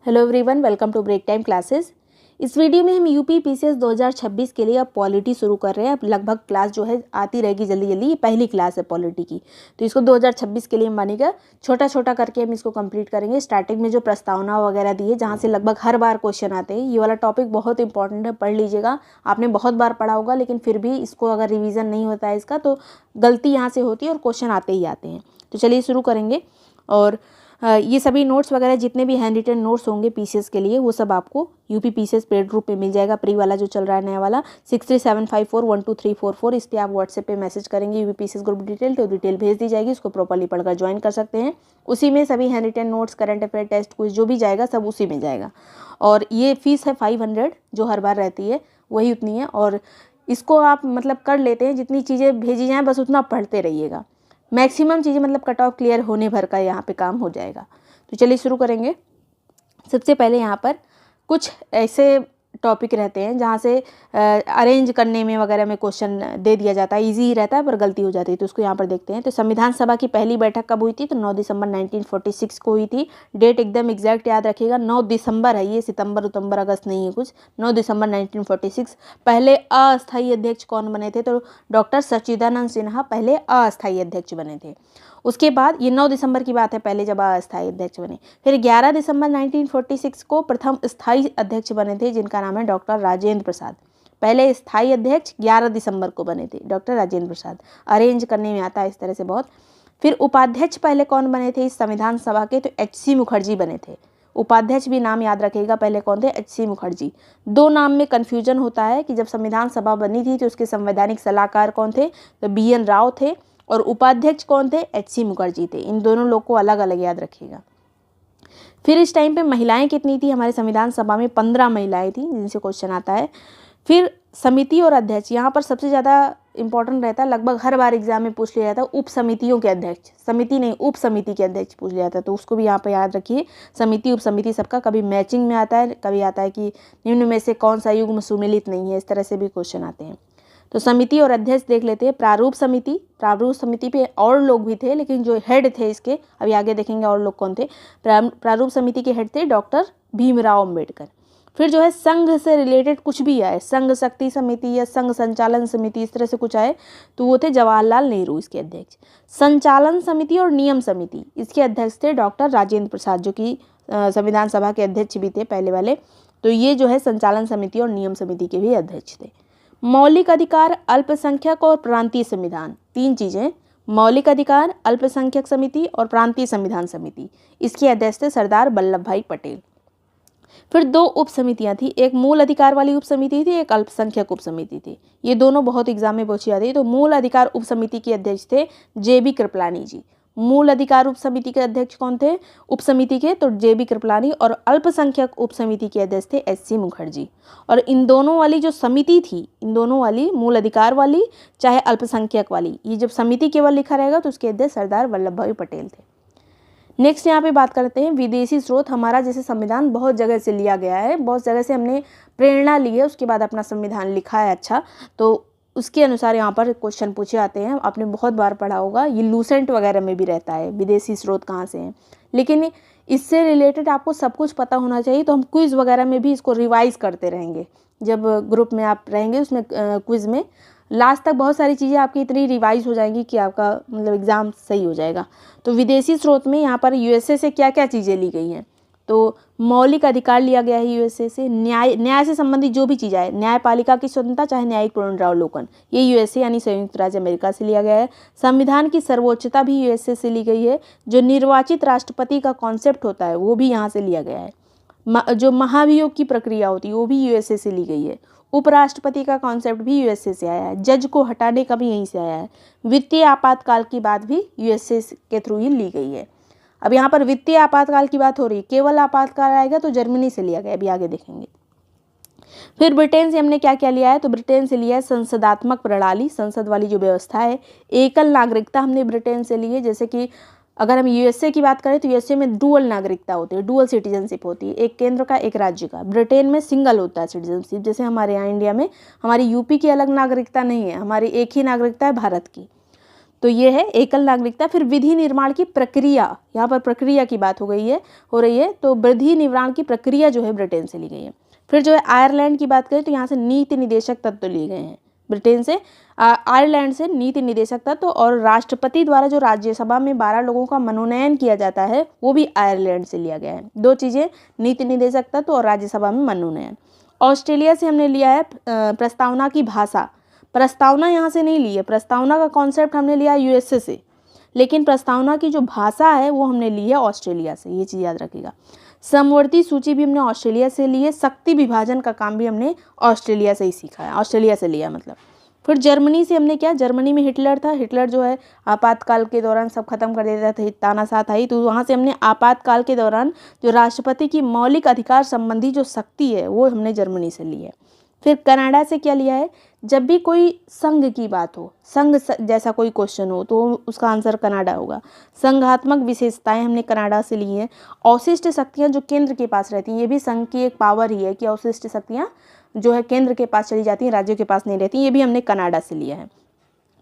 Hello everyone, welcome to break time classes. इस video में हम यूपी पीसीएस 2026 के लिए अब पॉलिटी शुरू कर रहे हैं। अब लगभग क्लास जो है आती रहेगी जल्दी जल्दी। ये पहली क्लास है पॉलिटी की, तो इसको 2026 के लिए हम मानेगा छोटा छोटा करके हम इसको कंप्लीट करेंगे। स्टार्टिंग में जो प्रस्तावना वगैरह दी है, जहाँ से लगभग हर बार क्वेश्चन आते हैं, ये वाला टॉपिक बहुत इंपॉर्टेंट है, पढ़ लीजिएगा। आपने बहुत बार पढ़ा होगा, लेकिन फिर भी इसको अगर रिविज़न नहीं होता है इसका, तो गलती यहाँ से होती है और क्वेश्चन आते ही आते हैं। तो चलिए शुरू करेंगे। और ये सभी नोट्स वगैरह जितने भी हैंड रिटन नोट्स होंगे पीसीएस के लिए, वो सब आपको यूपी पीसीएस पेड ग्रुप पे मिल जाएगा। प्री वाला जो चल रहा है नया वाला 6375412344, इस पर आप व्हाट्सएप पे मैसेज करेंगे यूपी पीसीएस ग्रुप डिटेल, तो डिटेल भेज दी जाएगी। उसको प्रॉपर्ली पढ़कर ज्वाइन कर सकते हैं। उसी में सभी hand written notes, current affair, test कुछ जो भी जाएगा सब उसी में जाएगा। और ये फीस है 500, जो हर बार रहती है वही उतनी है। और इसको आप मतलब कर लेते हैं, जितनी चीज़ें भेजी जाएँ बस उतना पढ़ते रहिएगा। मैक्सिमम चीज़ें मतलब कट ऑफ क्लियर होने भर का यहाँ पे काम हो जाएगा। तो चलिए शुरू करेंगे। सबसे पहले यहाँ पर कुछ ऐसे टॉपिक रहते हैं जहाँ से अरेंज करने में वगैरह में क्वेश्चन दे दिया जाता है, इजी ही रहता है पर गलती हो जाती है, तो उसको यहाँ पर देखते हैं। तो संविधान सभा की पहली बैठक कब हुई थी? तो 9 दिसंबर 1946 को हुई थी। डेट एकदम एग्जैक्ट याद रखिएगा, 9 दिसंबर है, ये सितंबर उतंबर अगस्त नहीं है कुछ। 9 दिसंबर 1946। पहले अस्थायी अध्यक्ष कौन बने थे? तो डॉक्टर सच्चिदानंद सिन्हा पहले अस्थायी अध्यक्ष बने थे। उसके बाद ये 9 दिसंबर की बात है, पहले जब अस्थायी अध्यक्ष बने। फिर 11 दिसंबर 1946 को प्रथम स्थायी अध्यक्ष बने थे, जिनका नाम है डॉक्टर राजेंद्र प्रसाद। पहले स्थायी अध्यक्ष 11 दिसंबर को बने थे, डॉक्टर राजेंद्र प्रसाद। अरेंज करने में आता है इस तरह से बहुत। फिर उपाध्यक्ष पहले कौन बने थे इस संविधान सभा के? तो एच.सी. मुखर्जी बने थे। उपाध्यक्ष भी नाम याद रखिएगा, पहले कौन थे? एच.सी. मुखर्जी। दो नाम में कन्फ्यूजन होता है कि जब संविधान सभा बनी थी तो उसके संवैधानिक सलाहकार कौन थे? तो बी.एन. राव थे। और उपाध्यक्ष कौन थे? एच.सी. मुखर्जी थे। इन दोनों लोग को अलग अलग याद रखिएगा। फिर इस टाइम पे महिलाएं कितनी थी हमारे संविधान सभा में? 15 महिलाएं थी, जिनसे क्वेश्चन आता है। फिर समिति और अध्यक्ष, यहाँ पर सबसे ज़्यादा इंपॉर्टेंट रहता है, लगभग हर बार एग्जाम में पूछ लिया जाता है, उप समितियों के अध्यक्ष। समिति नहीं, उप समिति के अध्यक्ष पूछ लिया जाता है, तो उसको भी यहाँ पर याद रखिए। समिति उप समिति सबका कभी मैचिंग में आता है, कभी आता है कि निम्न में से कौन सा युग्म सुमेलित नहीं है, इस तरह से भी क्वेश्चन आते हैं। तो समिति और अध्यक्ष देख लेते हैं। प्रारूप समिति पे और लोग भी थे, लेकिन जो हेड थे इसके, अभी आगे देखेंगे और लोग कौन थे। प्रारूप समिति के हेड थे डॉक्टर भीमराव अम्बेडकर। फिर जो है संघ से रिलेटेड कुछ भी आए, संघ शक्ति समिति या संघ संचालन समिति, इस तरह से कुछ आए, तो वो थे जवाहरलाल नेहरू इसके अध्यक्ष। संचालन समिति और नियम समिति, इसके अध्यक्ष थे डॉक्टर राजेंद्र प्रसाद, जो कि संविधान सभा के अध्यक्ष भी थे पहले वाले। तो ये जो है संचालन समिति और नियम समिति के भी अध्यक्ष थे। मौलिक अधिकार, अल्पसंख्यक और प्रांतीय संविधान, तीन चीज़ें, मौलिक अधिकार, अल्पसंख्यक समिति और प्रांतीय संविधान समिति, इसके अध्यक्ष थे सरदार वल्लभ भाई पटेल। फिर दो उप समितियाँ थी, एक मूल अधिकार वाली उप समिति थी, एक अल्पसंख्यक उप समिति थी। ये दोनों बहुत एग्जाम में पूछी जाती है। तो मूल अधिकार उप समिति के अध्यक्ष थे जे.बी. कृपलानी जी। मूल अधिकार उप समिति के अध्यक्ष कौन थे उप समिति के? तो जे.बी. कृपलानी। और अल्पसंख्यक उप समिति के अध्यक्ष थे एच.सी. मुखर्जी। और इन दोनों वाली जो समिति थी, इन दोनों वाली, मूल अधिकार वाली चाहे अल्पसंख्यक वाली, ये जब समिति केवल लिखा रहेगा तो उसके अध्यक्ष सरदार वल्लभ भाई पटेल थे। नेक्स्ट यहाँ पे बात करते हैं विदेशी स्रोत। हमारा जैसे संविधान बहुत जगह से लिया गया है, बहुत जगह से हमने प्रेरणा ली है, उसके बाद अपना संविधान लिखा है। अच्छा, तो उसके अनुसार यहाँ पर क्वेश्चन पूछे जाते हैं। आपने बहुत बार पढ़ा होगा, ये लूसेंट वगैरह में भी रहता है, विदेशी स्रोत कहाँ से हैं। लेकिन इससे रिलेटेड आपको सब कुछ पता होना चाहिए, तो हम क्विज़ वगैरह में भी इसको रिवाइज करते रहेंगे। जब ग्रुप में आप रहेंगे उसमें क्विज़ में लास्ट तक बहुत सारी चीज़ें आपकी इतनी रिवाइज हो जाएंगी कि आपका मतलब एग्ज़ाम सही हो जाएगा। तो विदेशी स्रोत में यहाँ पर यूएसए से क्या क्या चीज़ें ली गई हैं? तो मौलिक अधिकार लिया गया है यूएसए से। न्याय से संबंधित जो भी चीज़ है, न्यायपालिका की स्वतंत्रता चाहे न्यायिक पुनरावलोकन, ये यूएसए यानी संयुक्त राज्य अमेरिका से लिया गया है। संविधान की सर्वोच्चता भी यूएसए से ली गई है। जो निर्वाचित राष्ट्रपति का कॉन्सेप्ट होता है वो भी यहाँ से लिया गया है। जो महाभियोग की प्रक्रिया होती है वो भी यूएसए से ली गई है। उपराष्ट्रपति का कॉन्सेप्ट भी यूएसए से आया है। जज को हटाने का भी यहीं से आया है। वित्तीय आपातकाल की बात भी यूएसए के थ्रू ही ली गई है। अब यहाँ पर वित्तीय आपातकाल की बात हो रही है, केवल आपातकाल आएगा तो जर्मनी से लिया गया, अभी आगे देखेंगे। फिर ब्रिटेन से हमने क्या क्या लिया है? तो ब्रिटेन से लिया है संसदात्मक प्रणाली, संसद वाली जो व्यवस्था है। एकल नागरिकता हमने ब्रिटेन से ली है, जैसे कि अगर हम यूएसए की बात करें तो यूएसए में डुअल नागरिकता होती है, डुअल सिटीजनशिप होती है, एक केंद्र का एक राज्य का। ब्रिटेन में सिंगल होता है सिटीजनशिप, जैसे हमारे यहाँ इंडिया में हमारी यूपी की अलग नागरिकता नहीं है, हमारी एक ही नागरिकता है भारत की। तो ये है एकल नागरिकता। फिर विधि निर्माण की प्रक्रिया, यहाँ पर प्रक्रिया की बात हो रही है, तो विधि निर्माण की प्रक्रिया जो है ब्रिटेन से ली गई है। फिर जो है आयरलैंड की बात करें तो यहाँ से नीति निदेशक तत्व लिए गए हैं, ब्रिटेन से आयरलैंड से नीति निदेशक तत्व, और राष्ट्रपति द्वारा जो राज्यसभा में 12 लोगों का मनोनयन किया जाता है वो भी आयरलैंड से लिया गया है। दो चीज़ें, नीति निदेशक तत्व और राज्यसभा में मनोनयन। ऑस्ट्रेलिया से हमने लिया है प्रस्तावना की भाषा। प्रस्तावना यहाँ से नहीं ली है, प्रस्तावना का कॉन्सेप्ट हमने लिया है यूएसए से, लेकिन प्रस्तावना की जो भाषा है वो हमने ली है ऑस्ट्रेलिया से, ये चीज़ याद रखिएगा। समवर्ती सूची भी हमने ऑस्ट्रेलिया से ली है। शक्ति विभाजन का काम भी हमने ऑस्ट्रेलिया से ही सीखा है, ऑस्ट्रेलिया से लिया मतलब। फिर जर्मनी से हमने क्या, जर्मनी में हिटलर था, हिटलर जो है आपातकाल के दौरान सब खत्म कर देता था, तानाशाह था ही, तो वहाँ से हमने आपातकाल के दौरान जो राष्ट्रपति की मौलिक अधिकार संबंधी जो शक्ति है वो हमने जर्मनी से ली है। फिर कनाडा से क्या लिया है, जब भी कोई संघ की बात हो, संघ जैसा कोई क्वेश्चन हो तो उसका आंसर कनाडा होगा। संघात्मक विशेषताएं हमने कनाडा से ली हैं। अवशिष्ट शक्तियां जो केंद्र के पास रहती हैं, ये भी संघ की एक पावर ही है कि अवशिष्ट शक्तियां जो है केंद्र के पास चली जाती हैं, राज्यों के पास नहीं रहती, ये भी हमने कनाडा से लिया है।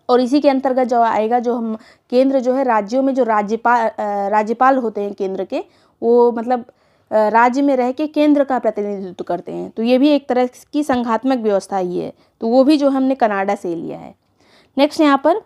और इसी के अंतर्गत जो आएगा, जो हम केंद्र जो है राज्यों में जो राज्यपाल होते हैं केंद्र के, वो मतलब राज्य में रह के केंद्र का प्रतिनिधित्व करते हैं, तो ये भी एक तरह की संघात्मक व्यवस्था ही है, तो वो भी जो हमने कनाडा से लिया है। नेक्स्ट यहाँ पर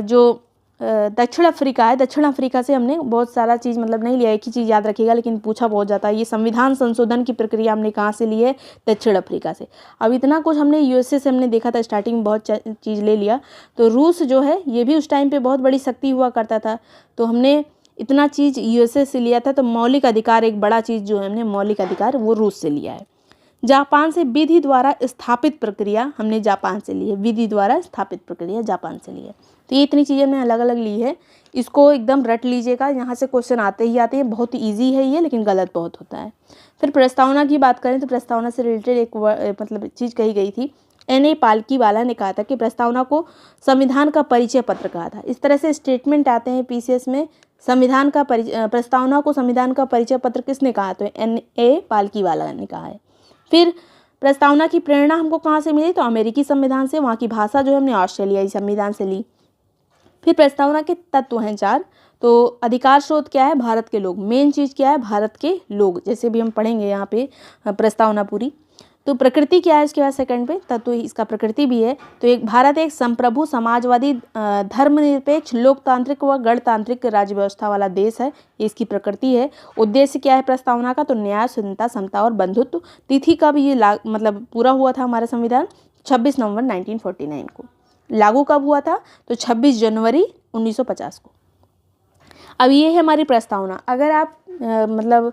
जो दक्षिण अफ्रीका है, दक्षिण अफ्रीका से हमने बहुत सारा चीज़ मतलब नहीं लिया, एक ही चीज़ याद रखिएगा लेकिन पूछा बहुत जाता है। ये संविधान संशोधन की प्रक्रिया हमने कहाँ से ली है, दक्षिण अफ्रीका से। अब इतना कुछ हमने यूएसए से हमने देखा था, स्टार्टिंग में बहुत चीज़ ले लिया। तो रूस जो है ये भी उस टाइम पे बहुत बड़ी शक्ति हुआ करता था, तो हमने इतना चीज़ यूएसए से लिया था। तो मौलिक अधिकार एक बड़ा चीज़ जो है हमने मौलिक अधिकार वो रूस से लिया है। जापान से विधि द्वारा स्थापित प्रक्रिया हमने जापान से ली है, विधि द्वारा स्थापित प्रक्रिया जापान से ली है। तो ये इतनी चीज़ें हमने अलग अलग ली है, इसको एकदम रट लीजिएगा, यहाँ से क्वेश्चन आते ही आते हैं, बहुत ईजी है ये लेकिन गलत बहुत होता है। फिर प्रस्तावना की बात करें तो प्रस्तावना से रिलेटेड एक मतलब चीज़ कही गई थी। N.A. पालकीवाला ने कहा था कि प्रस्तावना को संविधान का परिचय पत्र कहा था। इस तरह से स्टेटमेंट आते हैं पीसीएस में, संविधान का प्रस्तावना को संविधान का परिचय पत्र किसने कहा, तो N.A. पालकीवाला ने कहा है। फिर प्रस्तावना की प्रेरणा हमको कहाँ से मिली, तो अमेरिकी संविधान से, वहाँ की भाषा जो है हमने ऑस्ट्रेलियाई संविधान से ली। फिर प्रस्तावना के तत्व हैं 4, तो अधिकार स्रोत क्या है, भारत के लोग, मेन चीज़ क्या है, भारत के लोग, जैसे भी हम पढ़ेंगे यहाँ पे प्रस्तावना पूरी। तो प्रकृति क्या है इसके बाद सेकंड पे, तत्व इसका प्रकृति भी है। तो एक भारत एक संप्रभु समाजवादी धर्मनिरपेक्ष लोकतांत्रिक व गणतांत्रिक राज्य व्यवस्था वाला देश है, ये इसकी प्रकृति है। उद्देश्य क्या है प्रस्तावना का, तो न्याय, स्वतंत्रता, समता और बंधुत्व। तिथि कब ये मतलब पूरा हुआ था हमारा संविधान, 26 नवंबर 1949 को। लागू कब हुआ था, तो 26 जनवरी 1950 को। अब ये है हमारी प्रस्तावना। अगर आप मतलब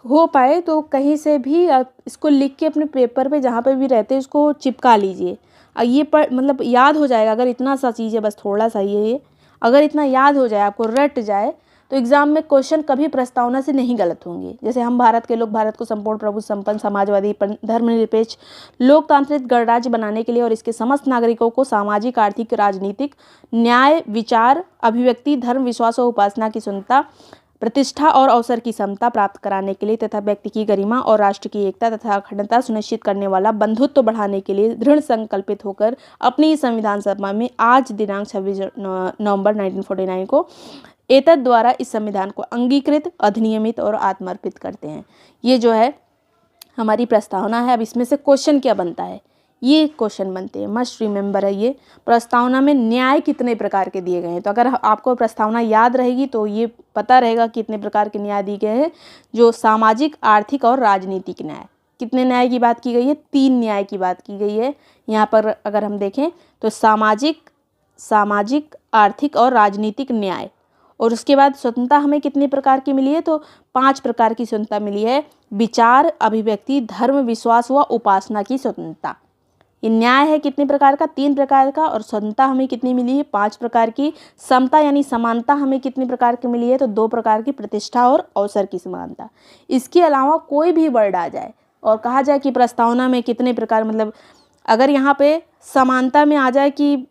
हो पाए तो कहीं से भी आप इसको लिख के अपने पेपर पे जहाँ पे भी रहते हैं इसको चिपका लीजिए। ये मतलब याद हो जाएगा, अगर इतना सा चीज़ है, बस थोड़ा सा ये अगर इतना याद हो जाए, आपको रट जाए, तो एग्ज़ाम में क्वेश्चन कभी प्रस्तावना से नहीं गलत होंगे। जैसे हम भारत के लोग भारत को संपूर्ण प्रभु संपन्न समाजवादी धर्मनिरपेक्ष लोकतांत्रिक गणराज्य बनाने के लिए और इसके समस्त नागरिकों को सामाजिक, आर्थिक, राजनीतिक न्याय, विचार, अभिव्यक्ति, धर्म, विश्वास और उपासना की स्वतंत्रता, प्रतिष्ठा और अवसर की समता प्राप्त कराने के लिए तथा व्यक्ति की गरिमा और राष्ट्र की एकता तथा अखंडता सुनिश्चित करने वाला बंधुत्व बढ़ाने के लिए दृढ़ संकल्पित होकर अपनी संविधान सभा में आज दिनांक 26 नवंबर 1949 को एतद द्वारा इस संविधान को अंगीकृत, अधिनियमित और आत्मर्पित करते हैं। ये जो है हमारी प्रस्तावना है। अब इसमें से क्वेश्चन क्या बनता है, ये क्वेश्चन बनते हैं, मस्ट रिमेंबर है ये। प्रस्तावना में न्याय कितने प्रकार के दिए गए हैं, तो अगर आपको प्रस्तावना याद रहेगी तो ये पता रहेगा कितने प्रकार के न्याय दिए गए हैं। जो सामाजिक, आर्थिक और राजनीतिक न्याय, कितने न्याय की बात की गई है, 3 न्याय की बात की गई है यहाँ पर। अगर हम देखें तो सामाजिक, आर्थिक और राजनीतिक न्याय। और उसके बाद स्वतंत्रता हमें कितने प्रकार की मिली है, तो 5 प्रकार की स्वतंत्रता मिली है। विचार, अभिव्यक्ति, धर्म, विश्वास व उपासना की स्वतंत्रता। ये न्याय है कितने प्रकार का, 3 प्रकार का। और स्वतंत्रता हमें कितनी मिली है, 5 प्रकार की। समता यानी समानता हमें कितने प्रकार की मिली है, तो 2 प्रकार की, प्रतिष्ठा और अवसर की समानता। इसके अलावा कोई भी वर्ड आ जाए और कहा जाए कि प्रस्तावना में कितने प्रकार, मतलब अगर यहाँ पे समानता में आ जाए कि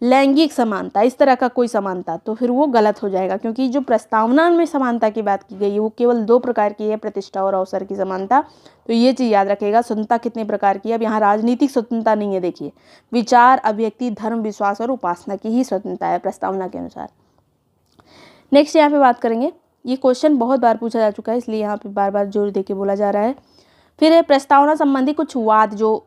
लैंगिक समानता, इस तरह का कोई समानता, तो फिर वो गलत हो जाएगा, क्योंकि जो प्रस्तावना में समानता की बात की गई है वो केवल 2 प्रकार की है, प्रतिष्ठा और अवसर की समानता। तो ये चीज़ याद रखिएगा। स्वतंत्रता कितने प्रकार की है? अब यहाँ राजनीतिक स्वतंत्रता नहीं है, देखिए विचार, अभिव्यक्ति, धर्म, विश्वास और उपासना की ही स्वतंत्रता है प्रस्तावना के अनुसार। नेक्स्ट यहाँ पे बात करेंगे, ये क्वेश्चन बहुत बार पूछा जा चुका है इसलिए यहाँ पे बार बार जोर देके बोला जा रहा है। फिर है प्रस्तावना संबंधी कुछ वाद जो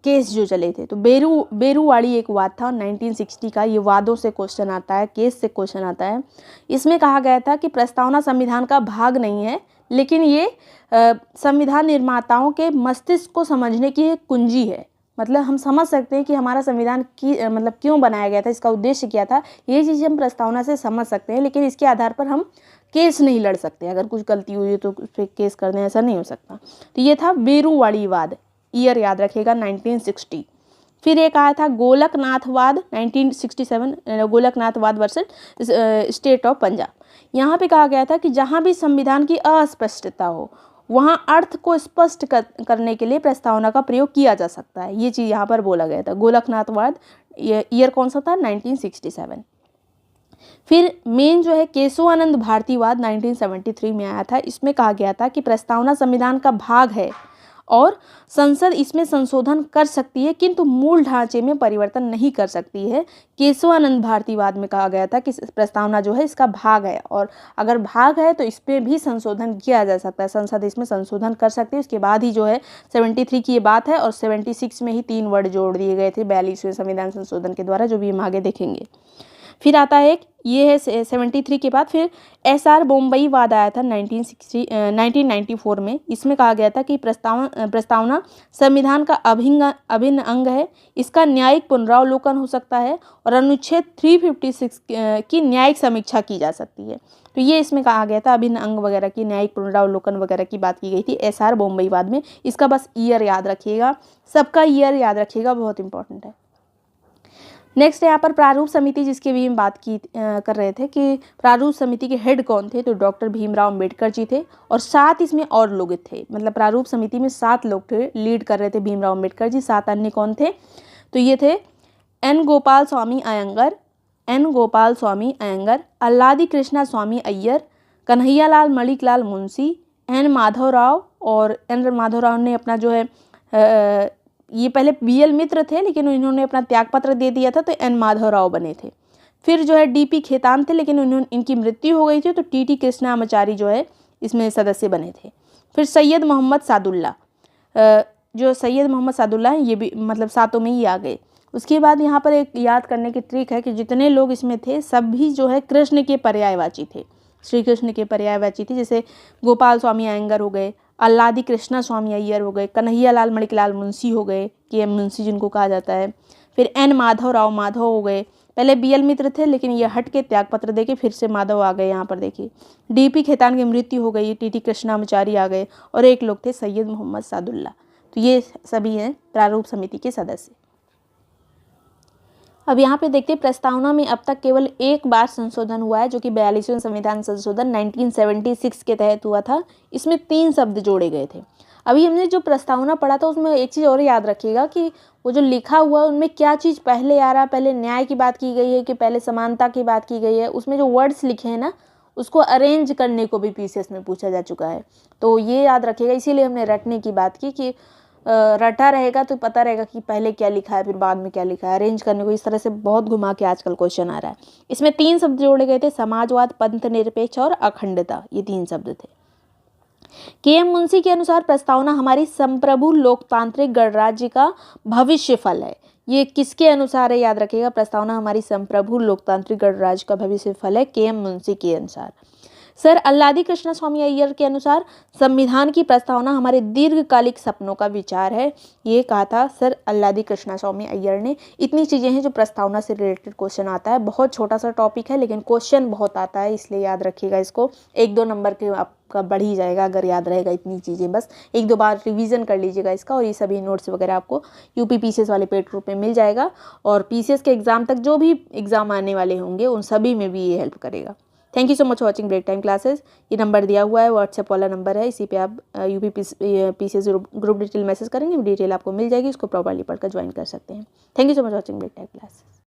केस जो चले थे। तो बेरूवाड़ी एक वाद था 1960 का। ये वादों से क्वेश्चन आता है, केस से क्वेश्चन आता है। इसमें कहा गया था कि प्रस्तावना संविधान का भाग नहीं है, लेकिन ये संविधान निर्माताओं के मस्तिष्क को समझने की एक कुंजी है। मतलब हम समझ सकते हैं कि हमारा संविधान की मतलब क्यों बनाया गया था, इसका उद्देश्य क्या था, ये चीज़ हम प्रस्तावना से समझ सकते हैं, लेकिन इसके आधार पर हम केस नहीं लड़ सकते। अगर कुछ गलती हुई है तो उस पर केस कर दें, ऐसा नहीं हो सकता। तो ये था बेरूवाड़ी वाद, ईयर याद रखिएगा 1960। फिर एक आया था गोलकनाथवाद 1967, गोलकनाथवाद वर्सेस स्टेट ऑफ पंजाब। यहाँ पे कहा गया था कि जहाँ भी संविधान की अस्पष्टता हो वहाँ अर्थ को स्पष्ट करने के लिए प्रस्तावना का प्रयोग किया जा सकता है। ये चीज़ यहाँ पर बोला गया था। गोलकनाथवाद ईयर कौन सा था? 1967। फिर मेन जो है केशवानंद भारतीवाद 1973 में आया था। इसमें कहा गया था कि प्रस्तावना संविधान का भाग है और संसद इसमें संशोधन कर सकती है, किंतु मूल ढांचे में परिवर्तन नहीं कर सकती है। केशवानंद भारतीवाद में कहा गया था कि प्रस्तावना जो है इसका भाग है, और अगर भाग है तो इस पर भी संशोधन किया जा सकता है, संसद इसमें संशोधन कर सकती है। उसके बाद ही जो है 73 की ये बात है, और 76 में ही 3 वर्ड जोड़ दिए गए थे 42वें संविधान संशोधन के द्वारा, जो भी हम आगे देखेंगे। फिर आता है एक, ये है 73 के बाद फिर SR बम्बई वाद आया था 1994 में। इसमें कहा गया था कि प्रस्तावना संविधान का अभिन्न अंग है, इसका न्यायिक पुनरावलोकन हो सकता है और अनुच्छेद 356 की न्यायिक समीक्षा की जा सकती है। तो ये इसमें कहा गया था, अभिन्न अंग वगैरह की न्यायिक पुनरावलोकन वगैरह की बात की गई थी SR बम्बई वाद में। इसका बस ईयर याद रखिएगा, सबका ईयर याद रखिएगा, बहुत इंपॉर्टेंट है। नेक्स्ट यहाँ पर प्रारूप समिति, जिसकी भी हम बात कर रहे थे कि प्रारूप समिति के हेड कौन थे, तो डॉक्टर भीमराव अंबेडकर जी थे, और 7 इसमें और लोग थे। मतलब प्रारूप समिति में 7 लोग थे, लीड कर रहे थे भीमराव अंबेडकर जी। 7 अन्य कौन थे? तो ये थे N गोपाल स्वामी अयंगर, अल्लादी कृष्णा स्वामी अय्यर, कन्हैयालाल मणिकलाल मुंशी, N माधवराव। और N माधवराव ने अपना जो है ये पहले BL मित्र थे, लेकिन इन्होंने अपना त्यागपत्र दे दिया था, तो N माधवराव बने थे। फिर जो है DP खेतान थे, लेकिन इनकी मृत्यु हो गई थी, तो TT कृष्णामाचारी जो है इसमें सदस्य बने थे। फिर सैयद मोहम्मद सादुल्ला, जो सैयद मोहम्मद सादुल्ला हैं, ये भी मतलब 7 में ही आ गए। उसके बाद यहाँ पर एक याद करने की ट्रिक है कि जितने लोग इसमें थे सब भी जो है कृष्ण के पर्यायवाची थे, श्री कृष्ण के पर्यायवाची थे। जैसे गोपाल स्वामी अयंगर हो गए, अल्लादी कृष्णा स्वामी अय्यर हो गए, कन्हैयालाल मणिकलाल मुंशी हो गए, KM मुंशी जिनको कहा जाता है। फिर N माधवराव माधव हो गए, पहले BL मित्र थे, लेकिन ये हट के त्यागपत्र देके फिर से माधव आ गए। यहाँ पर देखिए DP खेतान की मृत्यु हो गई, TT कृष्णामाचारी आ गए, और एक लोग थे सैयद मोहम्मद सादुल्ला। तो ये सभी हैं प्रारूप समिति के सदस्य। अब यहाँ पे देखते हैं प्रस्तावना में अब तक केवल एक बार संशोधन हुआ है, जो कि 42वें संविधान संशोधन 1976 के तहत हुआ था। इसमें 3 शब्द जोड़े गए थे। अभी हमने जो प्रस्तावना पढ़ा था उसमें एक चीज़ और याद रखिएगा कि वो जो लिखा हुआ है उनमें क्या चीज़ पहले आ रहा है, पहले न्याय की बात की गई है कि पहले समानता की बात की गई है। उसमें जो वर्ड्स लिखे हैं ना, उसको अरेंज करने को भी PCS में पूछा जा चुका है, तो ये याद रखिएगा। इसीलिए हमने रटने की बात की कि रटा रहेगा तो पता रहेगा कि पहले क्या लिखा है फिर बाद में क्या लिखा है। अरेंज करने को इस तरह से बहुत घुमा के आजकल क्वेश्चन आ रहा है। इसमें 3 शब्द जोड़े गए थे, समाजवाद, पंथ निरपेक्ष और अखंडता, ये 3 शब्द थे। KM मुंशी के अनुसार प्रस्तावना हमारी संप्रभु लोकतांत्रिक गणराज्य का भविष्य फल है। ये किसके अनुसार है याद रखिएगा, प्रस्तावना हमारी संप्रभु लोकतांत्रिक गणराज्य का भविष्य फल है, KM मुंशी के अनुसार। सर अल्लादी कृष्णा स्वामी अय्यर के अनुसार संविधान की प्रस्तावना हमारे दीर्घकालिक सपनों का विचार है। ये कहा था सर अल्लादी कृष्णा स्वामी अय्यर ने। इतनी चीज़ें हैं जो प्रस्तावना से रिलेटेड क्वेश्चन आता है। बहुत छोटा सा टॉपिक है, लेकिन क्वेश्चन बहुत आता है, इसलिए याद रखिएगा इसको। 1-2 नंबर के आपका बढ़ ही जाएगा अगर याद रहेगा इतनी चीज़ें। बस 1-2 बार रिवीजन कर लीजिएगा इसका, और ये सभी नोट्स वगैरह आपको UP PCS वाले पेड ग्रुप में मिल जाएगा। और PCS के एग्ज़ाम तक जो भी एग्ज़ाम आने वाले होंगे उन सभी में भी ये हेल्प करेगा। Thank you so much watching break time classes. ये नंबर दिया हुआ है, व्हाट्सएप वाला नंबर है, इसी पे आप UP PCS group detail message करेंगे, डिटेल आपको मिल जाएगी, उसको प्रॉपर्ली पढ़कर ज्वाइन कर सकते हैं। Thank you so much watching break time classes.